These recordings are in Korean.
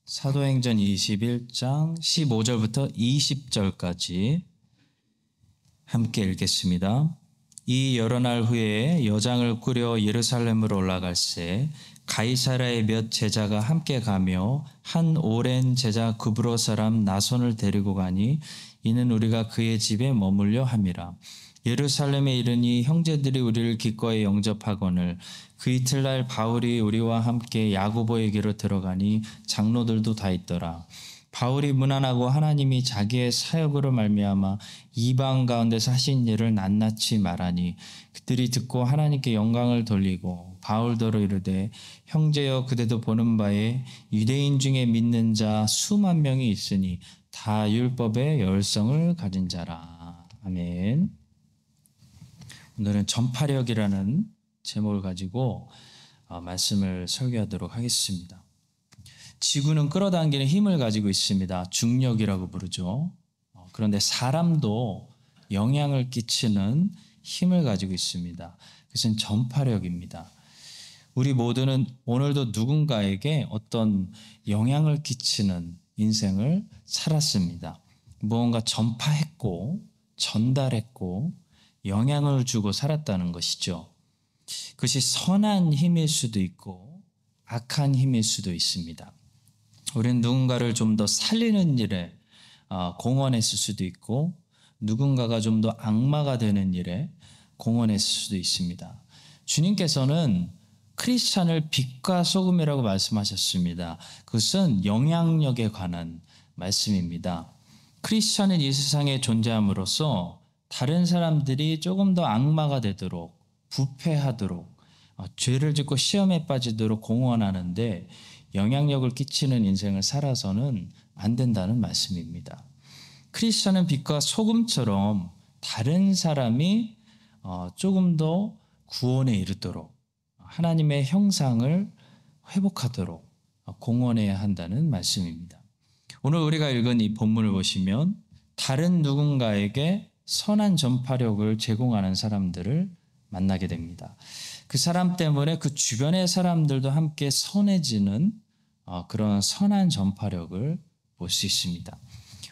사도행전 21장 15절부터 20절까지 함께 읽겠습니다. 이 여러 날 후에 여장을 꾸려 예루살렘으로 올라갈새 가이사랴의 몇 제자가 함께 가며 한 오랜 제자 구브로 사람 나손을 데리고 가니 이는 우리가 그의 집에 머물려 함이라. 예루살렘에 이르니 형제들이 우리를 기꺼이 영접하거늘 그 이틀날 바울이 우리와 함께 야고보에게로 들어가니 장로들도 다 있더라. 바울이 문안하고 하나님이 자기의 사역으로 말미암아 이방 가운데서 하신 일을 낱낱이 말하니 그들이 듣고 하나님께 영광을 돌리고 바울더러 이르되 형제여 그대도 보는 바에 유대인 중에 믿는 자 수만 명이 있으니 다 율법의 열성을 가진 자라. 아멘. 오늘은 전파력이라는 제목을 가지고 말씀을 설교하도록 하겠습니다. 지구는 끌어당기는 힘을 가지고 있습니다. 중력이라고 부르죠. 그런데 사람도 영향을 끼치는 힘을 가지고 있습니다. 그것은 전파력입니다. 우리 모두는 오늘도 누군가에게 어떤 영향을 끼치는 인생을 살았습니다. 무언가 전파했고 전달했고 영향을 주고 살았다는 것이죠. 그것이 선한 힘일 수도 있고 악한 힘일 수도 있습니다. 우리는 누군가를 좀 더 살리는 일에 공헌했을 수도 있고 누군가가 좀 더 악마가 되는 일에 공헌했을 수도 있습니다. 주님께서는 크리스찬을 빛과 소금이라고 말씀하셨습니다. 그것은 영향력에 관한 말씀입니다. 크리스찬은 이 세상에 존재함으로써 다른 사람들이 조금 더 악마가 되도록 부패하도록 죄를 짓고 시험에 빠지도록 공헌하는데 영향력을 끼치는 인생을 살아서는 안 된다는 말씀입니다. 크리스천은 빛과 소금처럼 다른 사람이 조금 더 구원에 이르도록 하나님의 형상을 회복하도록 공헌해야 한다는 말씀입니다. 오늘 우리가 읽은 이 본문을 보시면 다른 누군가에게 선한 전파력을 제공하는 사람들을 만나게 됩니다. 그 사람 때문에 그 주변의 사람들도 함께 선해지는 그런 선한 전파력을 볼 수 있습니다.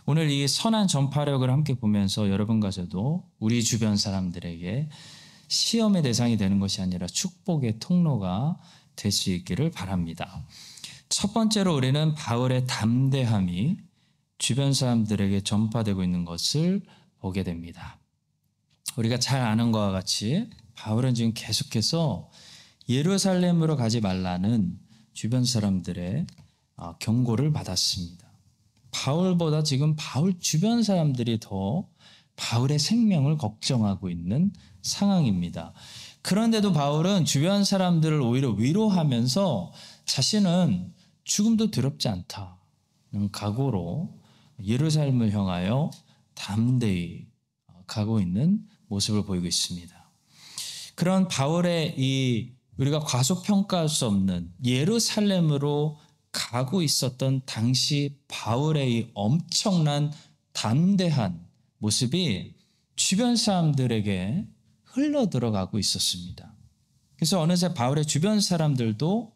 오늘 이 선한 전파력을 함께 보면서 여러분과 저도 우리 주변 사람들에게 시험의 대상이 되는 것이 아니라 축복의 통로가 될 수 있기를 바랍니다. 첫 번째로 우리는 바울의 담대함이 주변 사람들에게 전파되고 있는 것을 보게 됩니다. 우리가 잘 아는 것과 같이 바울은 지금 계속해서 예루살렘으로 가지 말라는 주변 사람들의 경고를 받았습니다. 바울보다 지금 바울 주변 사람들이 더 바울의 생명을 걱정하고 있는 상황입니다. 그런데도 바울은 주변 사람들을 오히려 위로하면서 자신은 죽음도 두렵지 않다는 각오로 예루살렘을 향하여 담대히 가고 있는 모습을 보이고 있습니다. 그런 바울의 우리가 과소평가할 수 없는 예루살렘으로 가고 있었던 당시 바울의 이 엄청난 담대한 모습이 주변 사람들에게 흘러 들어가고 있었습니다. 그래서 어느새 바울의 주변 사람들도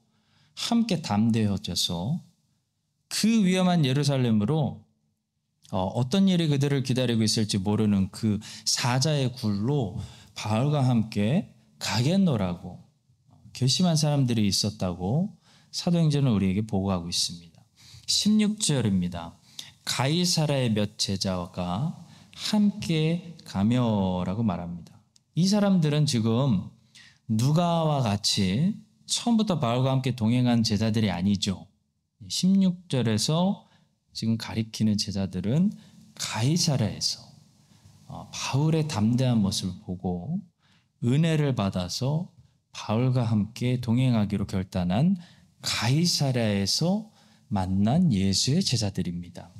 함께 담대해져서 그 위험한 예루살렘으로 어떤 일이 그들을 기다리고 있을지 모르는 그 사자의 굴로 바울과 함께 가겠노라고 결심한 사람들이 있었다고 사도행전은 우리에게 보고하고 있습니다. 16절입니다. 가이사랴의 몇 제자가 함께 가며라고 말합니다. 이 사람들은 지금 누가와 같이 처음부터 바울과 함께 동행한 제자들이 아니죠. 16절에서 지금 가리키는 제자들은 가이사랴에서 바울의 담대한 모습을 보고 은혜를 받아서 바울과 함께 동행하기로 결단한 가이사랴에서 만난 예수의 제자들입니다.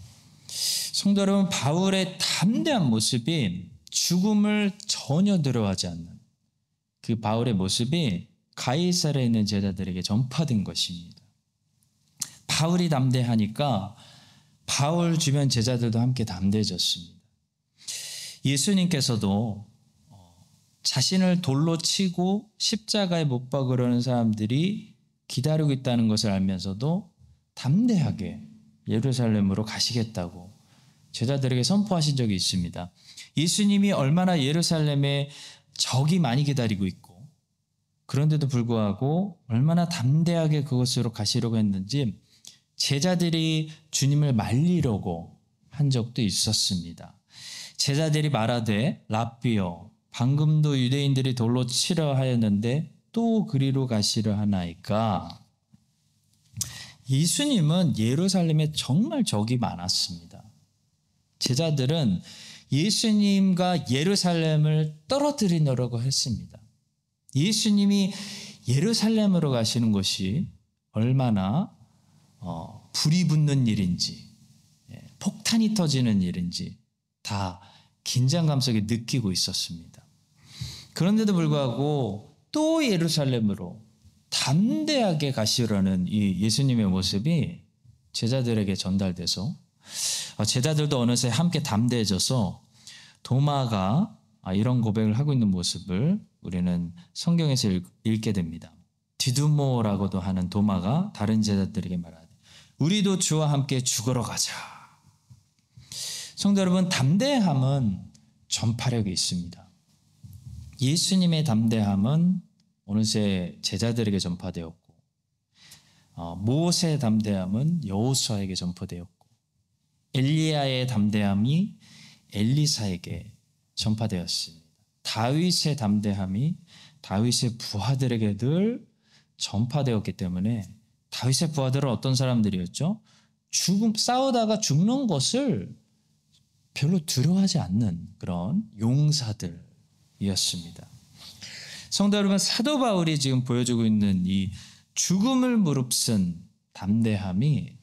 성도 여러분, 바울의 담대한 모습이 죽음을 전혀 두려워하지 않는 그 바울의 모습이 가이사랴에 있는 제자들에게 전파된 것입니다. 바울이 담대하니까 바울 주변 제자들도 함께 담대해졌습니다. 예수님께서도 자신을 돌로 치고 십자가에 못 박으려는 사람들이 기다리고 있다는 것을 알면서도 담대하게 예루살렘으로 가시겠다고 제자들에게 선포하신 적이 있습니다. 예수님이 얼마나 예루살렘에 적이 많이 기다리고 있고 그런데도 불구하고 얼마나 담대하게 그곳으로 가시려고 했는지 제자들이 주님을 말리려고 한 적도 있었습니다. 제자들이 말하되 랍비여 방금도 유대인들이 돌로 치려 하였는데 또 그리로 가시려 하나이까. 예수님은 예루살렘에 정말 적이 많았습니다. 제자들은 예수님과 예루살렘을 떨어뜨리려고 했습니다. 예수님이 예루살렘으로 가시는 것이 얼마나 불이 붙는 일인지 폭탄이 터지는 일인지 다 긴장감 속에 느끼고 있었습니다. 그런데도 불구하고 또 예루살렘으로 담대하게 가시려는 이 예수님의 모습이 제자들에게 전달돼서 제자들도 어느새 함께 담대해져서 도마가 이런 고백을 하고 있는 모습을 우리는 성경에서 읽게 됩니다. 디두모라고도 하는 도마가 다른 제자들에게 말하되 우리도 주와 함께 죽으러 가자. 성도 여러분, 담대함은 전파력이 있습니다. 예수님의 담대함은 어느새 제자들에게 전파되었고 모세의 담대함은 여호수아에게 전파되었고 엘리야의 담대함이 엘리사에게 전파되었습니다. 다윗의 담대함이 다윗의 부하들에게 늘 전파되었기 때문에 다윗의 부하들은 어떤 사람들이었죠? 싸우다가 죽는 것을 별로 두려워하지 않는 그런 용사들이었습니다. 성도 여러분, 사도 바울이 지금 보여주고 있는 이 죽음을 무릅쓴 담대함이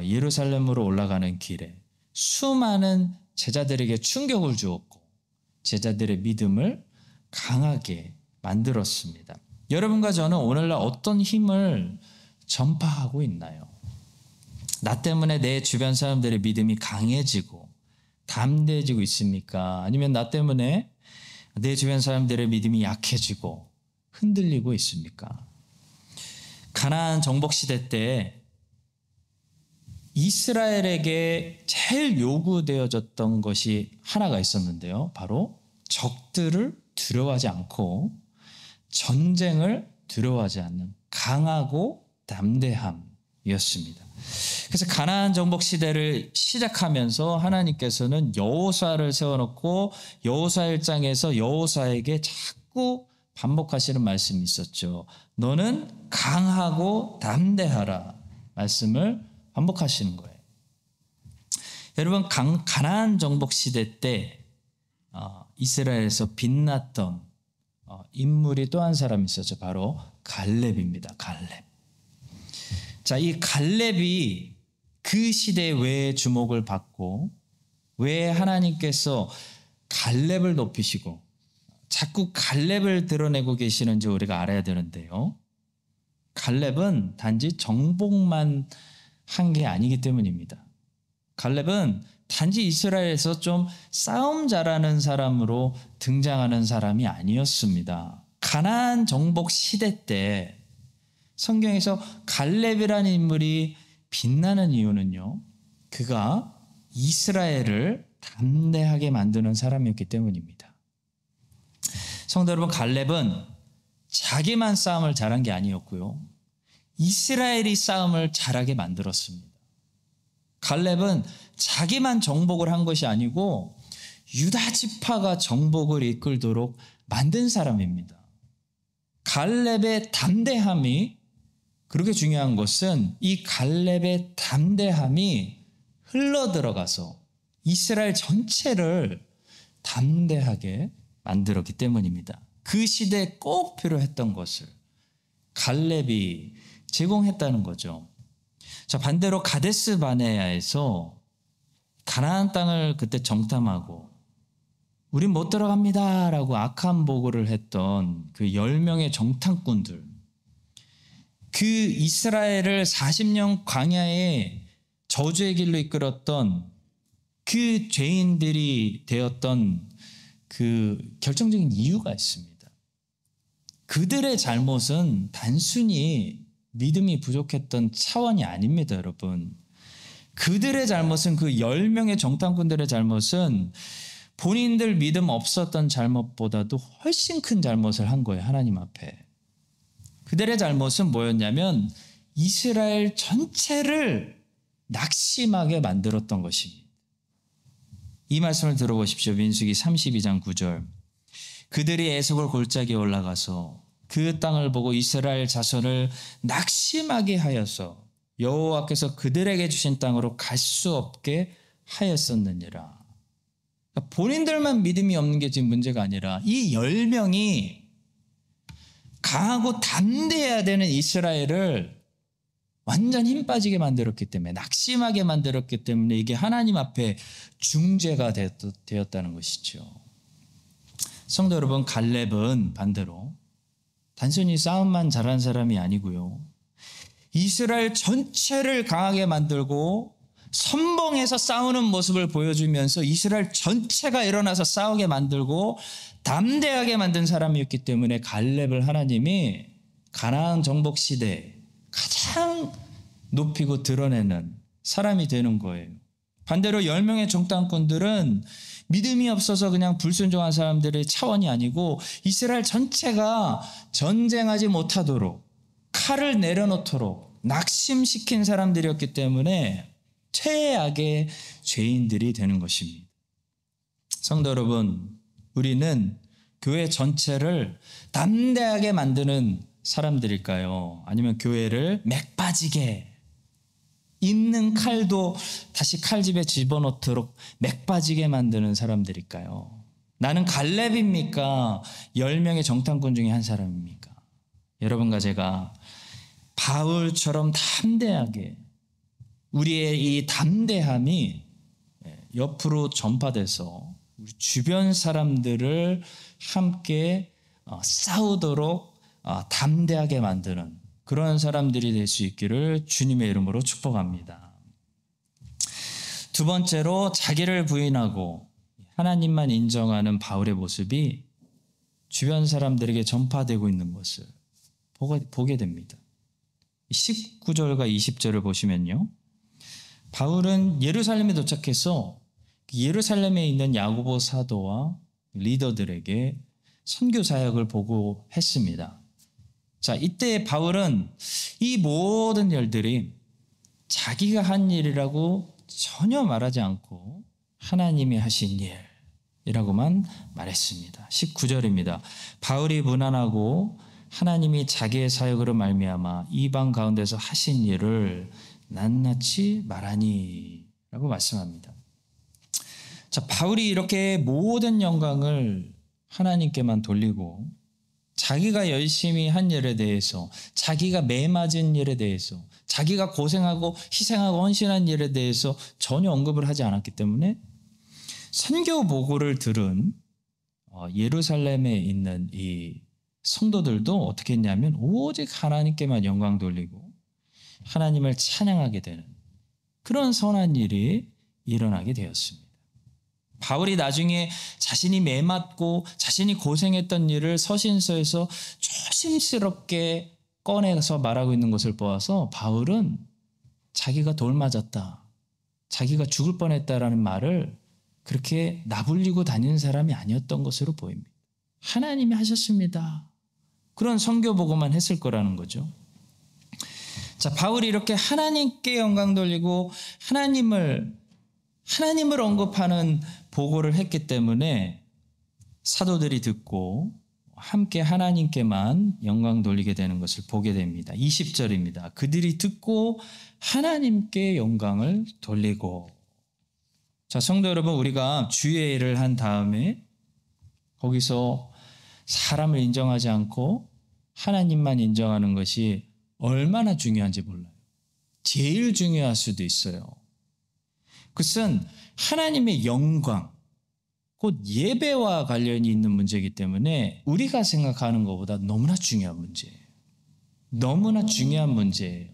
예루살렘으로 올라가는 길에 수많은 제자들에게 충격을 주었고 제자들의 믿음을 강하게 만들었습니다. 여러분과 저는 오늘날 어떤 힘을 전파하고 있나요? 나 때문에 내 주변 사람들의 믿음이 강해지고 담대해지고 있습니까? 아니면 나 때문에 내 주변 사람들의 믿음이 약해지고 흔들리고 있습니까? 가나안 정복 시대 때 이스라엘에게 제일 요구되어졌던 것이 하나가 있었는데요. 바로 적들을 두려워하지 않고 전쟁을 두려워하지 않는 강하고 담대함이었습니다. 그래서 가나안 정복 시대를 시작하면서 하나님께서는 여호수아를 세워놓고 여호수아 1장에서 여호수아에게 자꾸 반복하시는 말씀이 있었죠. 너는 강하고 담대하라 말씀을 반복하시는 거예요. 여러분, 가나안 정복 시대 때 이스라엘에서 빛났던 인물이 또 한 사람 있었죠. 바로 갈렙입니다. 갈렙. 자, 이 갈렙이 그 시대에 왜 주목을 받고 왜 하나님께서 갈렙을 높이시고 자꾸 갈렙을 드러내고 계시는지 우리가 알아야 되는데요. 갈렙은 단지 정복만 한 게 아니기 때문입니다. 갈렙은 단지 이스라엘에서 좀 싸움 잘하는 사람으로 등장하는 사람이 아니었습니다. 가나안 정복 시대 때 성경에서 갈렙이라는 인물이 빛나는 이유는요, 그가 이스라엘을 담대하게 만드는 사람이었기 때문입니다. 성도 여러분, 갈렙은 자기만 싸움을 잘한 게 아니었고요, 이스라엘이 싸움을 잘하게 만들었습니다. 갈렙은 자기만 정복을 한 것이 아니고 유다 지파가 정복을 이끌도록 만든 사람입니다. 갈렙의 담대함이, 그렇게 중요한 것은 이 갈렙의 담대함이 흘러들어가서 이스라엘 전체를 담대하게 만들었기 때문입니다. 그 시대에 꼭 필요했던 것을 갈렙이 제공했다는 거죠. 자, 반대로 가데스 바네아에서 가나안 땅을 그때 정탐하고 우린 못 들어갑니다 라고 악한 보고를 했던 그 10명의 정탐꾼들, 그 이스라엘을 40년 광야에 저주의 길로 이끌었던 그 죄인들이 되었던 그 결정적인 이유가 있습니다. 그들의 잘못은 단순히 믿음이 부족했던 차원이 아닙니다, 여러분. 그들의 잘못은, 그 10명의 정탐꾼들의 잘못은 본인들 믿음 없었던 잘못보다도 훨씬 큰 잘못을 한 거예요. 하나님 앞에. 그들의 잘못은 뭐였냐면 이스라엘 전체를 낙심하게 만들었던 것입니다. 이 말씀을 들어보십시오. 민수기 32장 9절. 그들이 에석을 골짜기에 올라가서 그 땅을 보고 이스라엘 자손을 낙심하게 하여서 여호와께서 그들에게 주신 땅으로 갈 수 없게 하였었느니라. 그러니까 본인들만 믿음이 없는 게 지금 문제가 아니라 이 10명이 강하고 담대해야 되는 이스라엘을 완전 힘 빠지게 만들었기 때문에, 낙심하게 만들었기 때문에 이게 하나님 앞에 중재가 되었다는 것이죠. 성도 여러분, 갈렙은 반대로 단순히 싸움만 잘한 사람이 아니고요, 이스라엘 전체를 강하게 만들고 선봉에서 싸우는 모습을 보여주면서 이스라엘 전체가 일어나서 싸우게 만들고 담대하게 만든 사람이었기 때문에 갈렙을 하나님이 가나안 정복 시대에 가장 높이고 드러내는 사람이 되는 거예요. 반대로 10명의 정탐꾼들은 믿음이 없어서 그냥 불순종한 사람들의 차원이 아니고 이스라엘 전체가 전쟁하지 못하도록 칼을 내려놓도록 낙심시킨 사람들이었기 때문에 최악의 죄인들이 되는 것입니다. 성도 여러분, 우리는 교회 전체를 담대하게 만드는 사람들일까요? 아니면 교회를 맥 빠지게, 있는 칼도 다시 칼집에 집어넣도록 맥 빠지게 만드는 사람들일까요? 나는 갈렙입니까? 10명의 정탐꾼 중에 한 사람입니까? 여러분과 제가 바울처럼 담대하게, 우리의 이 담대함이 옆으로 전파돼서 우리 주변 사람들을 함께 싸우도록 담대하게 만드는 그런 사람들이 될 수 있기를 주님의 이름으로 축복합니다. 두 번째로, 자기를 부인하고 하나님만 인정하는 바울의 모습이 주변 사람들에게 전파되고 있는 것을 보게 됩니다. 19절과 20절을 보시면요, 바울은 예루살렘에 도착해서 예루살렘에 있는 야고보 사도와 리더들에게 선교 사역을 보고했습니다. 자, 이때 바울은 이 모든 일들이 자기가 한 일이라고 전혀 말하지 않고 하나님이 하신 일이라고만 말했습니다. 19절입니다. 바울이 무난하고 하나님이 자기의 사역으로 말미암아 이방 가운데서 하신 일을 낱낱이 말하니 라고 말씀합니다. 자, 바울이 이렇게 모든 영광을 하나님께만 돌리고 자기가 열심히 한 일에 대해서, 자기가 매맞은 일에 대해서, 자기가 고생하고 희생하고 헌신한 일에 대해서 전혀 언급을 하지 않았기 때문에 선교 보고를 들은 예루살렘에 있는 이 성도들도 어떻게 했냐면 오직 하나님께만 영광 돌리고 하나님을 찬양하게 되는 그런 선한 일이 일어나게 되었습니다. 바울이 나중에 자신이 매맞고 자신이 고생했던 일을 서신서에서 조심스럽게 꺼내서 말하고 있는 것을 보아서 바울은 자기가 돌 맞았다, 자기가 죽을 뻔했다라는 말을 그렇게 나불리고 다니는 사람이 아니었던 것으로 보입니다. 하나님이 하셨습니다. 그런 선교 보고만 했을 거라는 거죠. 자, 바울이 이렇게 하나님께 영광 돌리고 하나님을 언급하는 보고를 했기 때문에 사도들이 듣고 함께 하나님께만 영광 돌리게 되는 것을 보게 됩니다. 20절입니다. 그들이 듣고 하나님께 영광을 돌리고. 자, 성도 여러분, 우리가 주의 일을 한 다음에 거기서 사람을 인정하지 않고 하나님만 인정하는 것이 얼마나 중요한지 몰라요. 제일 중요할 수도 있어요. 그것은 하나님의 영광, 곧 예배와 관련이 있는 문제이기 때문에 우리가 생각하는 것보다 너무나 중요한 문제예요. 너무나 중요한 문제예요.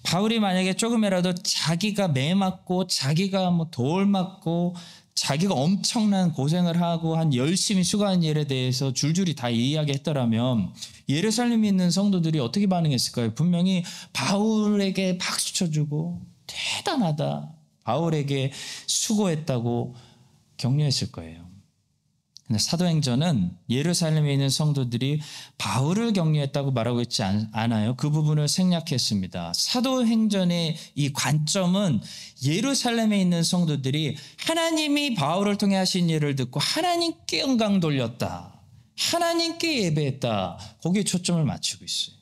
바울이 만약에 조금이라도 자기가 매맞고 자기가 돌 맞고 자기가 엄청난 고생을 하고 한 열심히 수고한 일에 대해서 줄줄이 다 이야기했더라면 예루살렘에 있는 성도들이 어떻게 반응했을까요? 분명히 바울에게 박수 쳐주고 대단하다. 바울에게 수고했다고 격려했을 거예요. 근데 사도행전은 예루살렘에 있는 성도들이 바울을 격려했다고 말하고 있지 않아요. 그 부분을 생략했습니다. 사도행전의 이 관점은 예루살렘에 있는 성도들이 하나님이 바울을 통해 하신 일을 듣고 하나님께 영광 돌렸다. 하나님께 예배했다. 거기에 초점을 맞추고 있어요.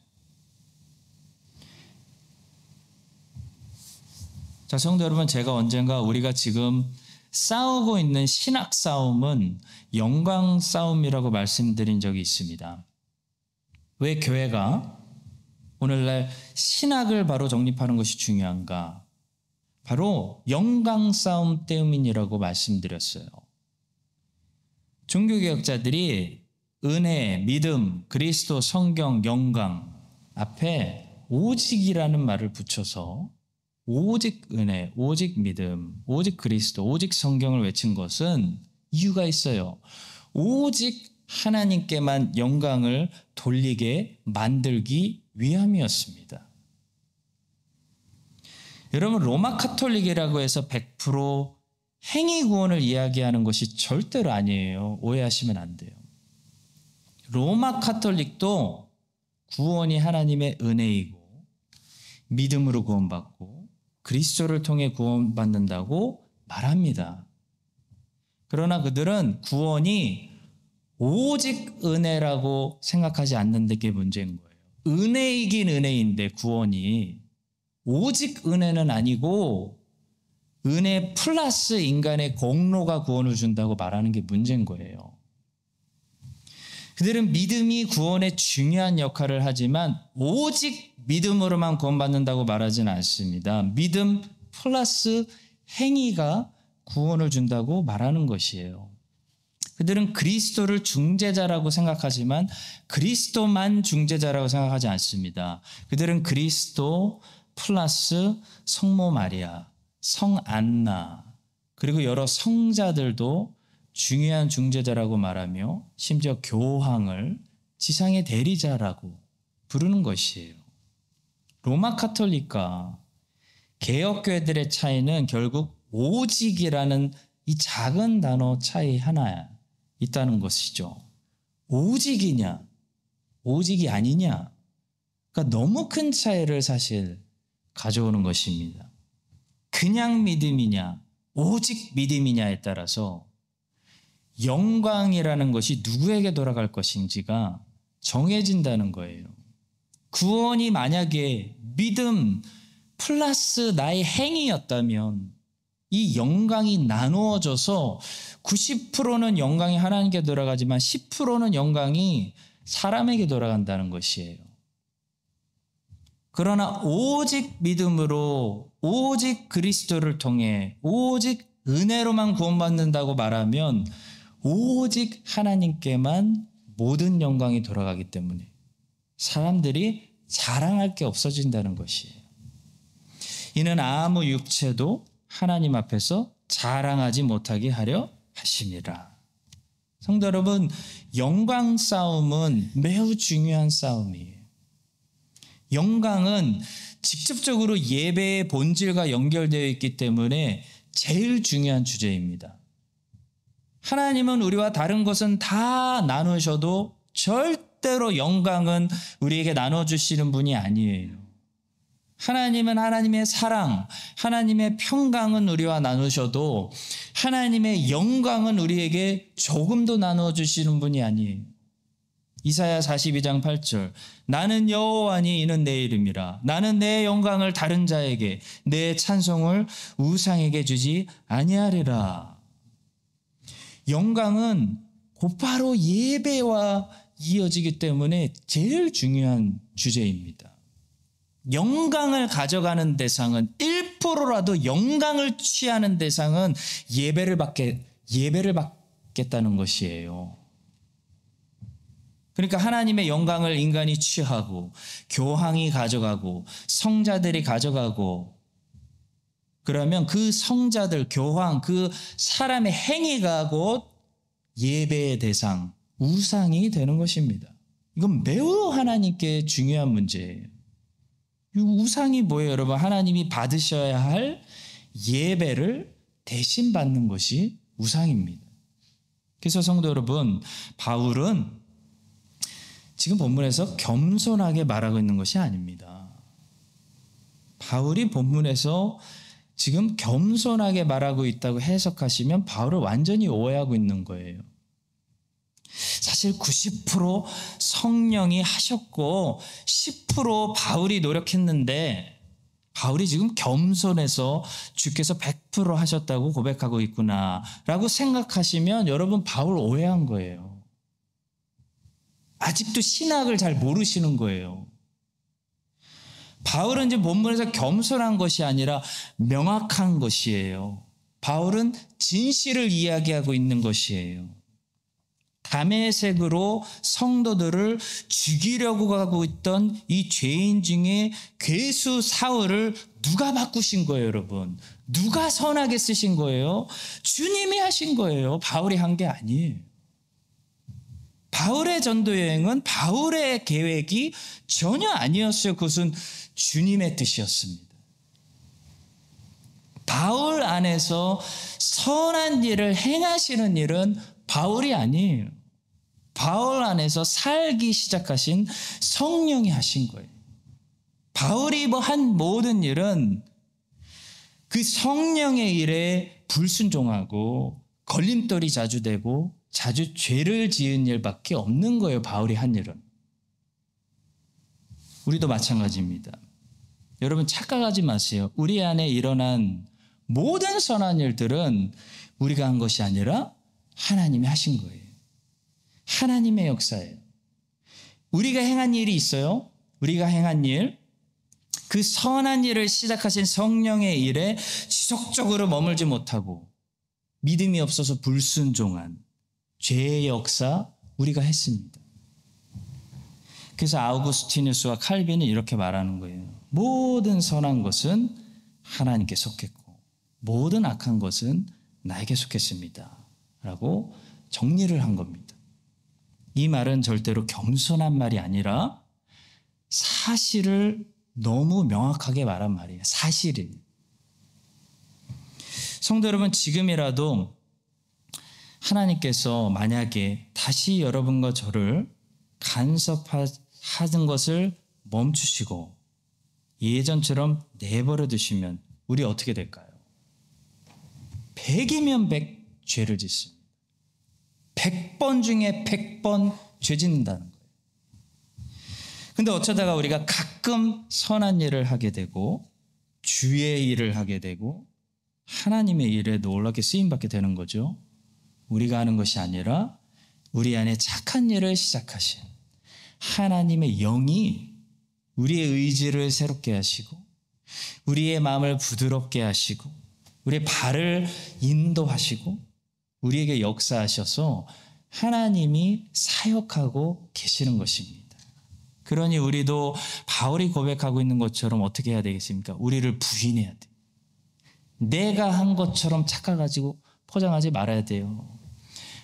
자, 성도 여러분, 제가 언젠가 우리가 지금 싸우고 있는 신학 싸움은 영광 싸움이라고 말씀드린 적이 있습니다. 왜 교회가 오늘날 신학을 바로 정립하는 것이 중요한가? 바로 영광 싸움 때문이라고 말씀드렸어요. 종교개혁자들이 은혜, 믿음, 그리스도, 성경, 영광 앞에 오직이라는 말을 붙여서 오직 은혜, 오직 믿음, 오직 그리스도, 오직 성경을 외친 것은 이유가 있어요. 오직 하나님께만 영광을 돌리게 만들기 위함이었습니다. 여러분, 로마 카톨릭이라고 해서 100% 행위 구원을 이야기하는 것이 절대로 아니에요. 오해하시면 안 돼요. 로마 카톨릭도 구원이 하나님의 은혜이고 믿음으로 구원받고 그리스도를 통해 구원받는다고 말합니다. 그러나 그들은 구원이 오직 은혜라고 생각하지 않는 게 문제인 거예요. 은혜이긴 은혜인데 구원이 오직 은혜는 아니고 은혜 플러스 인간의 공로가 구원을 준다고 말하는 게 문제인 거예요. 그들은 믿음이 구원에 중요한 역할을 하지만 오직 믿음으로만 구원받는다고 말하지는 않습니다. 믿음 플러스 행위가 구원을 준다고 말하는 것이에요. 그들은 그리스도를 중재자라고 생각하지만 그리스도만 중재자라고 생각하지 않습니다. 그들은 그리스도 플러스 성모 마리아, 성 안나, 그리고 여러 성자들도 중요한 중재자라고 말하며 심지어 교황을 지상의 대리자라고 부르는 것이에요. 로마 카톨릭과 개혁교회들의 차이는 결국 오직이라는 이 작은 단어 차이 하나 있다는 것이죠. 오직이냐, 오직이 아니냐. 그러니까 너무 큰 차이를 사실 가져오는 것입니다. 그냥 믿음이냐, 오직 믿음이냐에 따라서 영광이라는 것이 누구에게 돌아갈 것인지가 정해진다는 거예요. 구원이 만약에 믿음 플러스 나의 행위였다면 이 영광이 나누어져서 90%는 영광이 하나님께 돌아가지만 10%는 영광이 사람에게 돌아간다는 것이에요. 그러나 오직 믿음으로 오직 그리스도를 통해 오직 은혜로만 구원받는다고 말하면 오직 하나님께만 모든 영광이 돌아가기 때문에 사람들이 자랑할 게 없어진다는 것이에요. 이는 아무 육체도 하나님 앞에서 자랑하지 못하게 하려 하심이라. 성도 여러분, 영광 싸움은 매우 중요한 싸움이에요. 영광은 직접적으로 예배의 본질과 연결되어 있기 때문에 제일 중요한 주제입니다. 하나님은 우리와 다른 것은 다 나누셔도 절대로 영광은 우리에게 나눠주시는 분이 아니에요. 하나님은 하나님의 사랑, 하나님의 평강은 우리와 나누셔도 하나님의 영광은 우리에게 조금도 나눠주시는 분이 아니에요. 이사야 42장 8절, 나는 여호와니 이는 내 이름이라. 나는 내 영광을 다른 자에게, 내 찬송을 우상에게 주지 아니하리라. 영광은 곧바로 예배와 이어지기 때문에 제일 중요한 주제입니다. 영광을 가져가는 대상은 1%라도 영광을 취하는 대상은 예배를 받겠다는 것이에요. 그러니까 하나님의 영광을 인간이 취하고 교황이 가져가고 성자들이 가져가고 그러면 그 성자들, 교황, 그 사람의 행위가 곧 예배의 대상, 우상이 되는 것입니다. 이건 매우 하나님께 중요한 문제예요. 이 우상이 뭐예요, 여러분? 하나님이 받으셔야 할 예배를 대신 받는 것이 우상입니다. 그래서 성도 여러분, 바울은 지금 본문에서 겸손하게 말하고 있는 것이 아닙니다. 바울이 본문에서 지금 겸손하게 말하고 있다고 해석하시면 바울을 완전히 오해하고 있는 거예요. 사실 90% 성령이 하셨고 10% 바울이 노력했는데 바울이 지금 겸손해서 주께서 100% 하셨다고 고백하고 있구나라고 생각하시면 여러분 바울 오해한 거예요. 아직도 신학을 잘 모르시는 거예요. 바울은 지금 본문에서 겸손한 것이 아니라 명확한 것이에요. 바울은 진실을 이야기하고 있는 것이에요. 다메섹으로 성도들을 죽이려고 하고 있던 이 죄인 중에 괴수 사울을 누가 바꾸신 거예요, 여러분? 누가 선하게 쓰신 거예요? 주님이 하신 거예요. 바울이 한 게 아니에요. 바울의 전도 여행은 바울의 계획이 전혀 아니었어요. 그것은 주님의 뜻이었습니다. 바울 안에서 선한 일을 행하시는 일은 바울이 아니에요. 바울 안에서 살기 시작하신 성령이 하신 거예요. 바울이 한 모든 일은 그 성령의 일에 불순종하고 걸림돌이 자주 되고 자주 죄를 지은 일밖에 없는 거예요. 바울이 한 일은. 우리도 마찬가지입니다. 여러분 착각하지 마세요. 우리 안에 일어난 모든 선한 일들은 우리가 한 것이 아니라 하나님이 하신 거예요. 하나님의 역사예요. 우리가 행한 일이 있어요. 우리가 행한 일, 그 선한 일을 시작하신 성령의 일에 지속적으로 머물지 못하고 믿음이 없어서 불순종한 죄의 역사 우리가 했습니다. 그래서 아우구스티누스와 칼빈은 이렇게 말하는 거예요. 모든 선한 것은 하나님께 속했고 모든 악한 것은 나에게 속했습니다. 라고 정리를 한 겁니다. 이 말은 절대로 겸손한 말이 아니라 사실을 너무 명확하게 말한 말이에요. 사실이. 성도 여러분, 지금이라도 하나님께서 만약에 다시 여러분과 저를 간섭하는 것을 멈추시고 예전처럼 내버려 두시면 우리 어떻게 될까요? 100이면 100 죄를 짓습니다. 100번 중에 100번 죄 짓는다는 거예요. 근데 어쩌다가 우리가 가끔 선한 일을 하게 되고 주의 일을 하게 되고 하나님의 일에 놀랍게 쓰임받게 되는 거죠. 우리가 하는 것이 아니라 우리 안에 착한 일을 시작하신 하나님의 영이 우리의 의지를 새롭게 하시고 우리의 마음을 부드럽게 하시고 우리의 발을 인도하시고 우리에게 역사하셔서 하나님이 사역하고 계시는 것입니다. 그러니 우리도 바울이 고백하고 있는 것처럼 어떻게 해야 되겠습니까? 우리를 부인해야 돼요. 내가 한 것처럼 착각가지고 포장하지 말아야 돼요.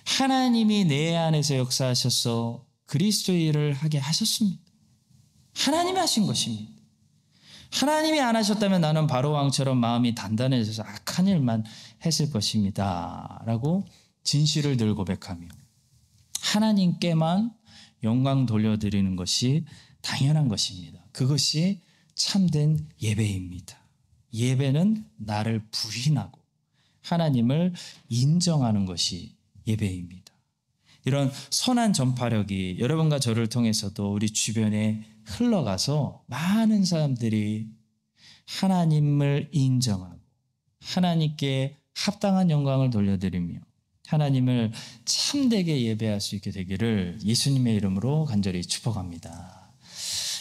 하나님이 내 안에서 역사하셔서 그리스도의 일을 하게 하셨습니다. 하나님이 하신 것입니다. 하나님이 안 하셨다면 나는 바로왕처럼 마음이 단단해져서 악한 일만 했을 것입니다. 라고 진실을 늘 고백하며 하나님께만 영광 돌려드리는 것이 당연한 것입니다. 그것이 참된 예배입니다. 예배는 나를 부인하고 하나님을 인정하는 것이 예배입니다. 이런 선한 전파력이 여러분과 저를 통해서도 우리 주변에 흘러가서 많은 사람들이 하나님을 인정하고 하나님께 합당한 영광을 돌려드리며 하나님을 참되게 예배할 수 있게 되기를 예수님의 이름으로 간절히 축복합니다.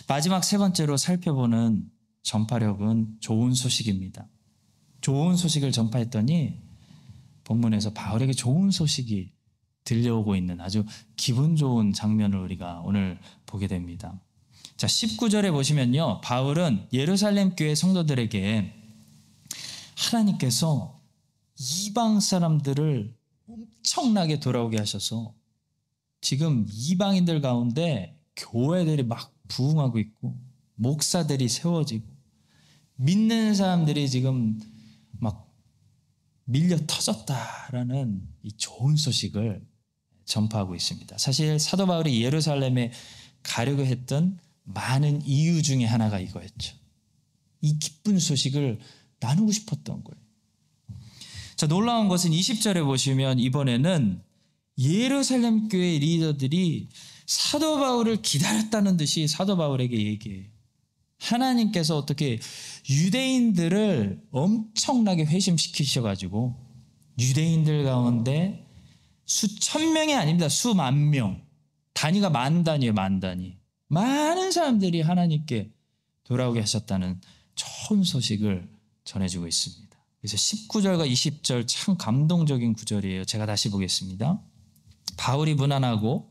마지막 세 번째로 살펴보는 전파력은 좋은 소식입니다. 좋은 소식을 전파했더니 본문에서 바울에게 좋은 소식이 들려오고 있는 아주 기분 좋은 장면을 우리가 오늘 보게 됩니다. 자, 19절에 보시면요. 바울은 예루살렘 교회 성도들에게 하나님께서 이방 사람들을 엄청나게 돌아오게 하셔서 지금 이방인들 가운데 교회들이 막 부흥하고 있고 목사들이 세워지고 믿는 사람들이 지금 막 밀려 터졌다라는 이 좋은 소식을 전파하고 있습니다. 사실 사도 바울이 예루살렘에 가려고 했던 많은 이유 중에 하나가 이거였죠. 이 기쁜 소식을 나누고 싶었던 거예요. 자, 놀라운 것은 20절에 보시면 이번에는 예루살렘 교회 리더들이 사도 바울을 기다렸다는 듯이 사도 바울에게 얘기해요. 하나님께서 어떻게 유대인들을 엄청나게 회심시키셔가지고 유대인들 가운데 수천 명이 아닙니다. 수만 명. 단위가 만 단위예요. 만 단위. 많은 사람들이 하나님께 돌아오게 하셨다는 좋은 소식을 전해주고 있습니다. 그래서 19절과 20절 참 감동적인 구절이에요. 제가 다시 보겠습니다. 바울이 문안하고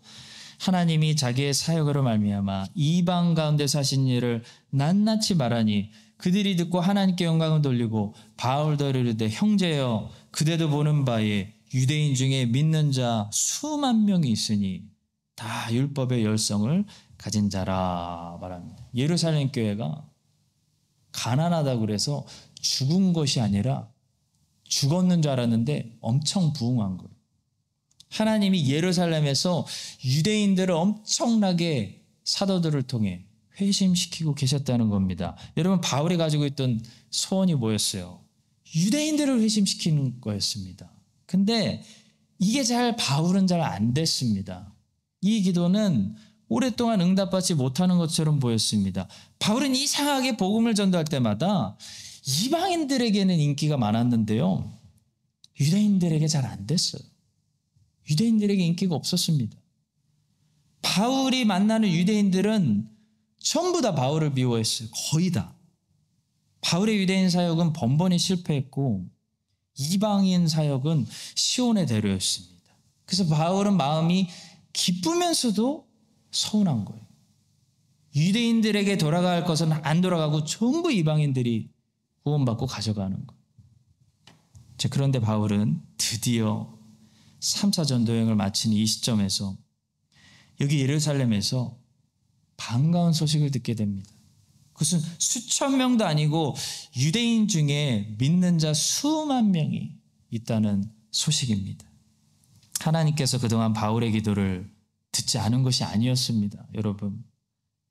하나님이 자기의 사역으로 말미암아 이방 가운데서 하신 일을 낱낱이 말하니 그들이 듣고 하나님께 영광을 돌리고 바울도 이르되 형제여 그대도 보는 바에 유대인 중에 믿는 자 수만 명이 있으니 다 율법의 열성을 가진 자라 말합니다. 예루살렘 교회가 가난하다고 그래서 죽은 것이 아니라 죽었는 줄 알았는데 엄청 부흥한 거예요. 하나님이 예루살렘에서 유대인들을 엄청나게 사도들을 통해 회심시키고 계셨다는 겁니다. 여러분, 바울이 가지고 있던 소원이 뭐였어요? 유대인들을 회심시키는 거였습니다. 근데 이게 바울은 잘 안 됐습니다. 이 기도는 오랫동안 응답받지 못하는 것처럼 보였습니다. 바울은 이상하게 복음을 전도할 때마다 이방인들에게는 인기가 많았는데요, 유대인들에게 잘 안 됐어요. 유대인들에게 인기가 없었습니다. 바울이 만나는 유대인들은 전부 다 바울을 미워했어요. 거의 다. 바울의 유대인 사역은 번번이 실패했고 이방인 사역은 시온의 대로였습니다. 그래서 바울은 마음이 기쁘면서도 서운한 거예요. 유대인들에게 돌아갈 것은 안 돌아가고 전부 이방인들이 구원받고 가져가는 거예요. 그런데 바울은 드디어 3차 전도여행을 마치는 이 시점에서 여기 예루살렘에서 반가운 소식을 듣게 됩니다. 그것은 수천 명도 아니고 유대인 중에 믿는 자 수만 명이 있다는 소식입니다. 하나님께서 그동안 바울의 기도를 듣지 않은 것이 아니었습니다. 여러분,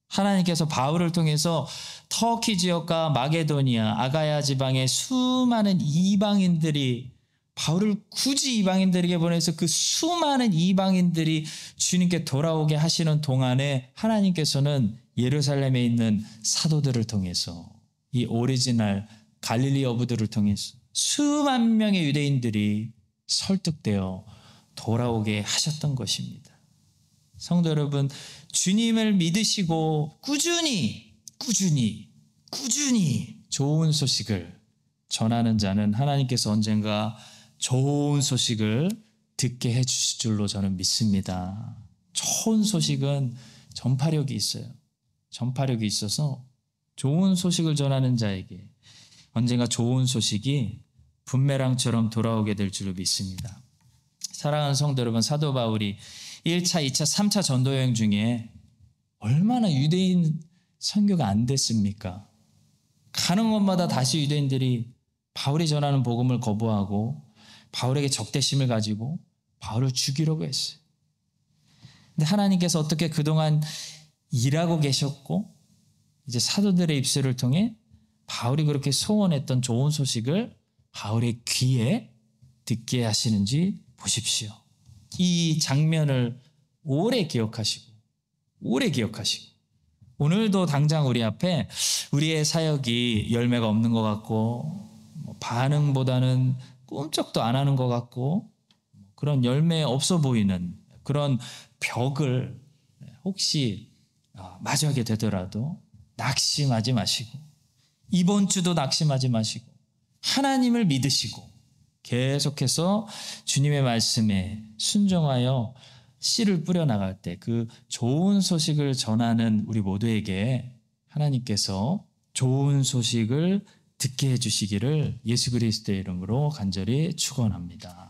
하나님께서 바울을 통해서 터키 지역과 마게도니아, 아가야 지방의 수많은 이방인들이 바울을 굳이 이방인들에게 보내서 그 수많은 이방인들이 주님께 돌아오게 하시는 동안에 하나님께서는 예루살렘에 있는 사도들을 통해서 이 오리지널 갈릴리 어부들을 통해서 수만 명의 유대인들이 설득되어 돌아오게 하셨던 것입니다. 성도 여러분, 주님을 믿으시고 꾸준히 좋은 소식을 전하는 자는 하나님께서 언젠가 좋은 소식을 듣게 해주실 줄로 저는 믿습니다. 좋은 소식은 전파력이 있어요. 전파력이 있어서 좋은 소식을 전하는 자에게 언젠가 좋은 소식이 분매랑처럼 돌아오게 될 줄로 믿습니다. 사랑하는 성도 여러분, 사도 바울이 1차, 2차, 3차 전도여행 중에 얼마나 유대인 선교가 안 됐습니까? 가는 곳마다 다시 유대인들이 바울이 전하는 복음을 거부하고 바울에게 적대심을 가지고 바울을 죽이려고 했어요. 근데 하나님께서 어떻게 그동안 일하고 계셨고 이제 사도들의 입술을 통해 바울이 그렇게 소원했던 좋은 소식을 바울의 귀에 듣게 하시는지 보십시오. 이 장면을 오래 기억하시고 오늘도 당장 우리 앞에 우리의 사역이 열매가 없는 것 같고 반응보다는 꿈쩍도 안 하는 것 같고 그런 열매 없어 보이는 그런 벽을 혹시 마주하게 되더라도 낙심하지 마시고 이번 주도 낙심하지 마시고 하나님을 믿으시고 계속해서 주님의 말씀에 순종하여 씨를 뿌려나갈 때 그 좋은 소식을 전하는 우리 모두에게 하나님께서 좋은 소식을 듣게 해주시기를 예수 그리스도의 이름으로 간절히 축원합니다.